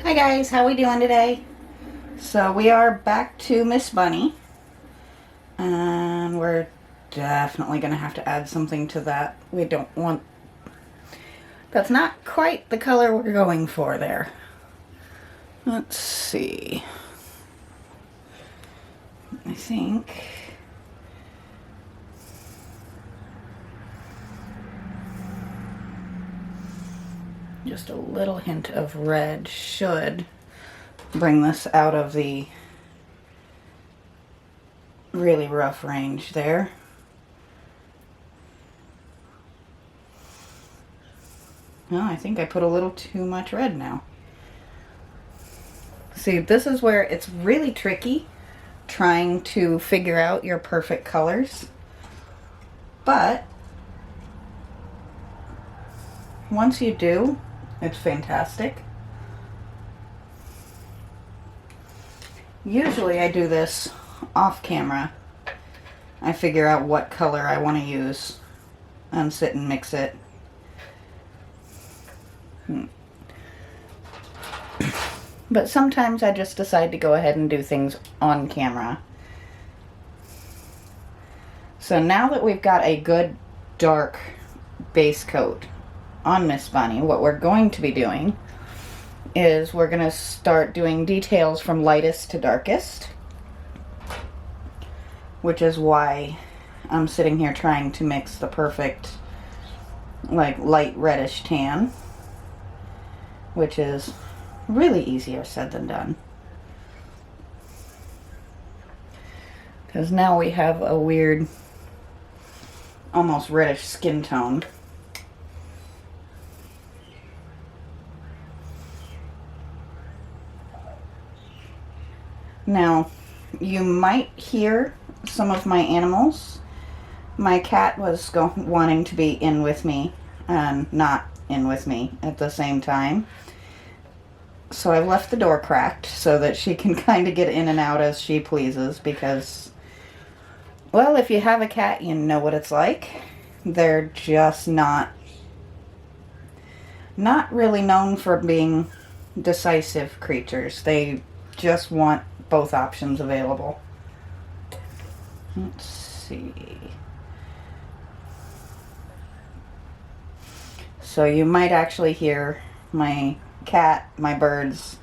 Hi guys, how we doing today? So we are back to Miss Bunny, and we're definitely going to have to add something to that. We don't want... That's not quite the color we're going for there. Let's see. I think... just a little hint of red should bring this out of the really rough range there. Oh, I think I put a little too much red now. See, this is where it's really tricky trying to figure out your perfect colors. But once you do, it's fantastic. Usually I do this off camera. I figure out what color I want to use and sit and mix it. But sometimes I just decide to go ahead and do things on camera. So now that we've got a good dark base coat on Miss Bunny, what we're going to be doing is we're going to start doing details from lightest to darkest, which is why I'm sitting here trying to mix the perfect like light reddish tan, which is really easier said than done, because now we have a weird almost reddish skin tone. Now, you might hear some of my animals. My cat was wanting to be in with me and not in with me at the same time. So I've left the door cracked so that she can kind of get in and out as she pleases, because, well, if you have a cat, you know what it's like. They're just not really known for being decisive creatures. They just want both options available. Let's see. So you might actually hear my cat, my birds,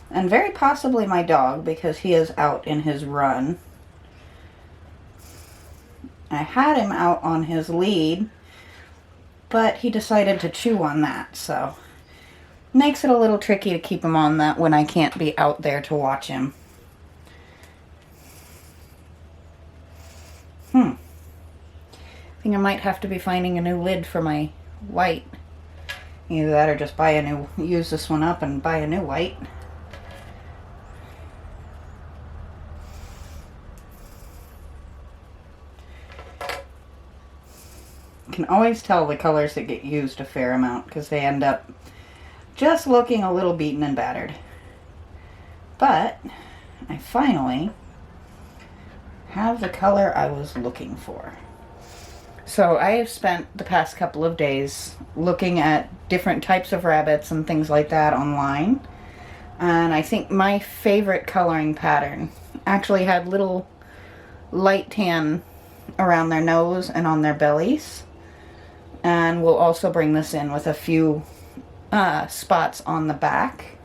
and very possibly my dog, because he is out in his run. I had him out on his lead, but he decided to chew on that, so makes it a little tricky to keep him on that when I can't be out there to watch him. I think I might have to be finding a new lid for my white. Either that or just use this one up and buy a new white. You can always tell the colors that get used a fair amount because they end up just looking a little beaten and battered. But I finally have the color I was looking for. So I have spent the past couple of days looking at different types of rabbits and things like that online. And I think my favorite coloring pattern actually had little light tan around their nose and on their bellies. And we'll also bring this in with a few spots on the back.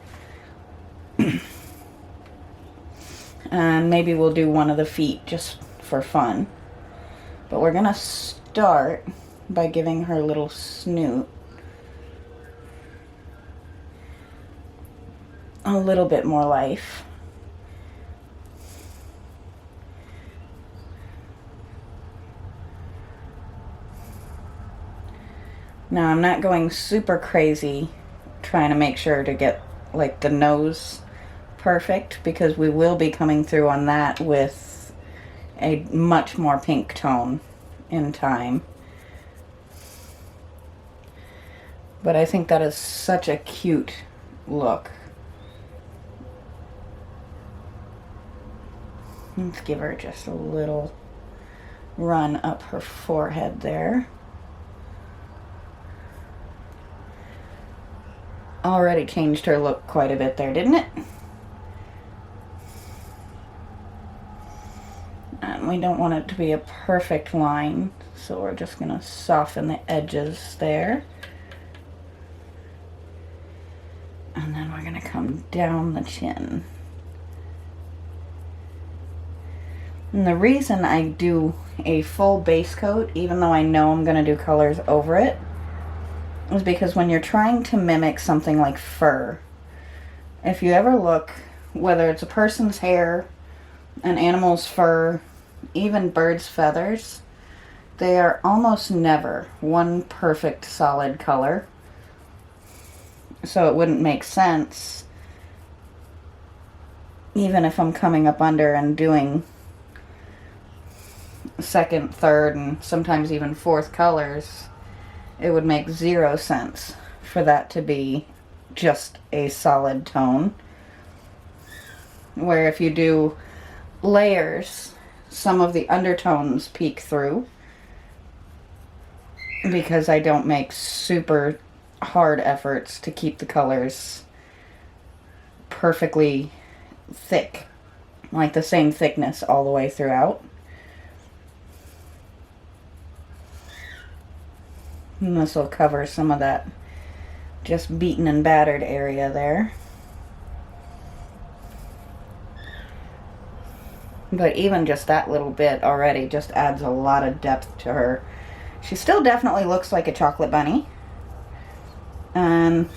And maybe we'll do one of the feet just for fun. But we're going to start by giving her little snoot a little bit more life. Now I'm not going super crazy trying to make sure to get like the nose perfect, because we will be coming through on that with a much more pink tone in time. But I think that is such a cute look. Let's give her just a little run up her forehead there. already changed her look quite a bit there, didn't it? And we don't want it to be a perfect line, so we're just going to soften the edges there. And then we're going to come down the chin. And the reason I do a full base coat, even though I know I'm going to do colors over it, is because when you're trying to mimic something like fur, if you ever look, whether it's a person's hair, an animal's fur, even birds' feathers, they are almost never one perfect solid color. So it wouldn't make sense, even if I'm coming up under and doing second, third, and sometimes even fourth colors, it would make zero sense for that to be just a solid tone. Where if you do layers, some of the undertones peek through, because I don't make super hard efforts to keep the colors perfectly thick, like the same thickness all the way throughout. And this will cover some of that just beaten and battered area there. But even just that little bit already just adds a lot of depth to her. She still definitely looks like a chocolate bunny. And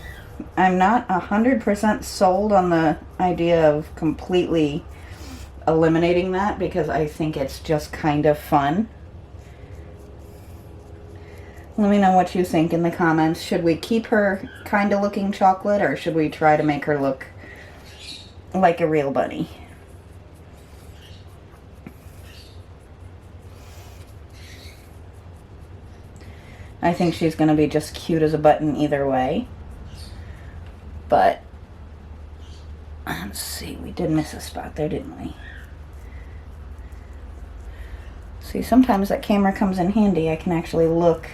I'm not 100% sold on the idea of completely eliminating that, because I think it's just kind of fun. Let me know what you think in the comments. Should we keep her kind of looking chocolate, or should we try to make her look like a real bunny? I think she's going to be just cute as a button either way. But, let's see, we did miss a spot there, didn't we? See, sometimes that camera comes in handy. I can actually look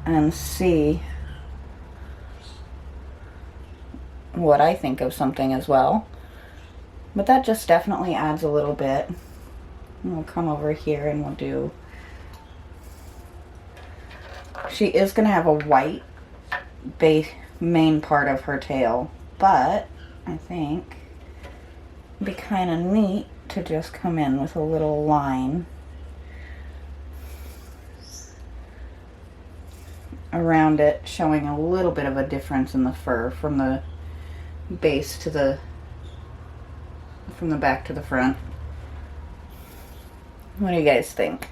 and see what I think of something as well. But that just definitely adds a little bit. And we'll come over here and we'll do... She is going to have a white main part of her tail, but I think it'd be kind of neat to just come in with a little line around it, showing a little bit of a difference in the fur from the base to the, from the back to the front. What do you guys think?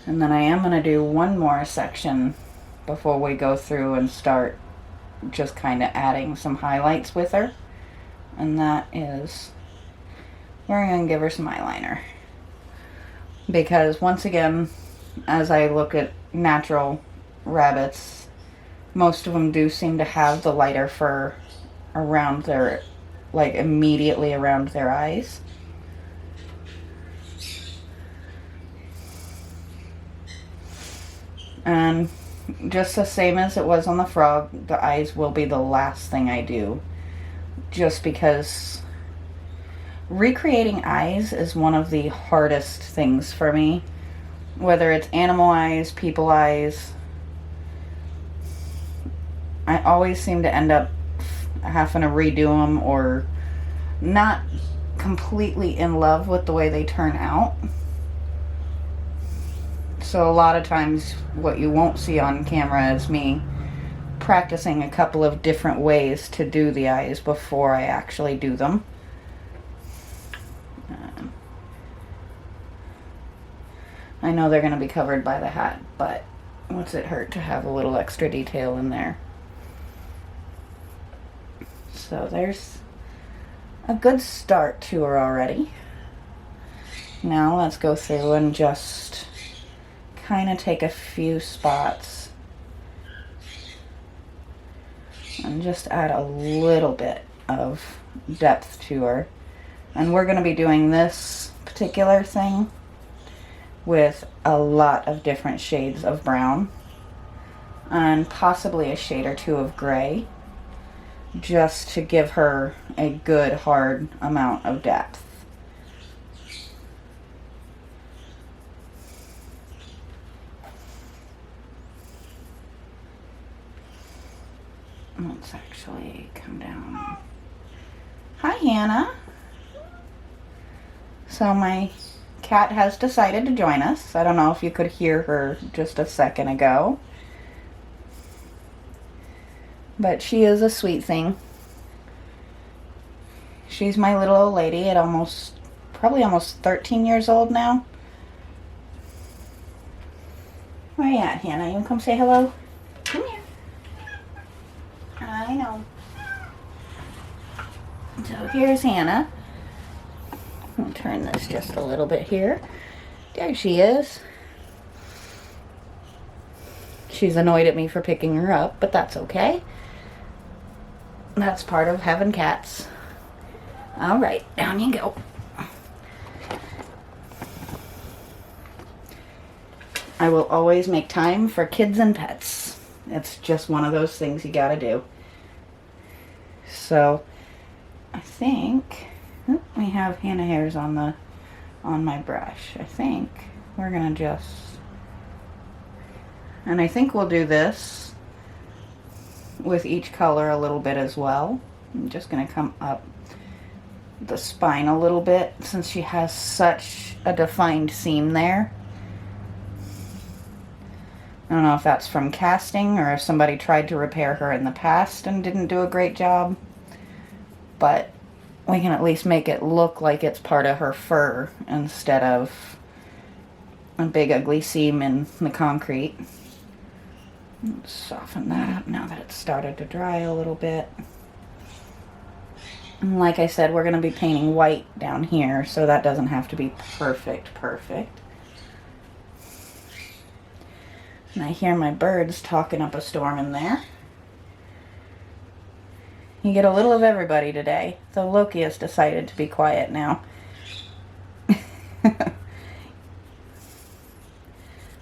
And then I am going to do one more section before we go through and start just kind of adding some highlights with her. And that is, we're going to give her some eyeliner. Because once again, as I look at natural rabbits, most of them do seem to have the lighter fur around their, like immediately around their eyes. And just the same as it was on the frog, the eyes will be the last thing I do. Just because recreating eyes is one of the hardest things for me. Whether it's animal eyes, people eyes, I always seem to end up having to redo them or not completely in love with the way they turn out. So a lot of times what you won't see on camera is me practicing a couple of different ways to do the eyes before I actually do them. I know they're going to be covered by the hat, but what's it hurt to have a little extra detail in there? So there's a good start to her already. Now let's go through and just kind of take a few spots and just add a little bit of depth to her. And we're going to be doing this particular thing with a lot of different shades of brown and possibly a shade or two of gray, just to give her a good hard amount of depth. Let's actually come down. Hi, Hannah. So my cat has decided to join us. I don't know if you could hear her just a second ago, but she is a sweet thing. She's my little old lady at probably almost 13 years old now. Where you at, Hannah? You want to come say hello? Come here. I know. So here's Hannah. I'll turn this just a little bit here. There she is. She's annoyed at me for picking her up, but that's okay. That's part of having cats. All right, down you go. I will always make time for kids and pets. It's just one of those things you gotta do. So, I think we have Hannah hairs on my brush. I think we're gonna and I think we'll do this with each color a little bit as well. I'm just gonna come up the spine a little bit since she has such a defined seam there. I don't know if that's from casting or if somebody tried to repair her in the past and didn't do a great job, but we can at least make it look like it's part of her fur instead of a big ugly seam in the concrete. Let's soften that up now that it's started to dry a little bit. And like I said, we're going to be painting white down here, so that doesn't have to be perfect. And I hear my birds talking up a storm in there. You get a little of everybody today, though Loki has decided to be quiet now. I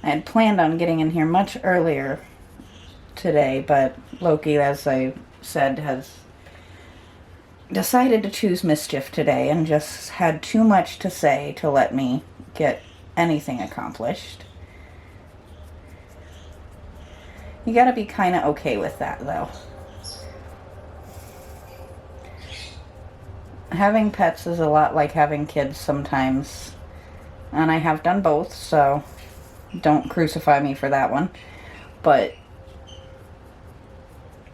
had planned on getting in here much earlier today, but Loki, as I said, has decided to choose mischief today and just had too much to say to let me get anything accomplished. You gotta be kind of okay with that, though. Having pets is a lot like having kids sometimes, and I have done both, so don't crucify me for that one. But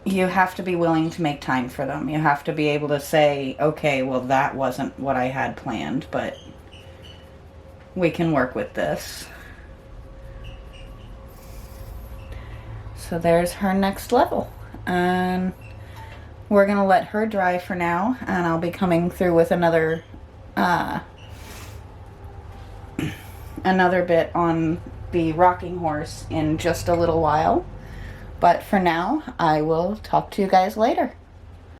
you have to be willing to make time for them. You have to be able to say, okay, well, that wasn't what I had planned, but we can work with this. So there's her next level, and we're gonna let her dry for now, and I'll be coming through with another bit on the rocking horse in just a little while. But for now, I will talk to you guys later.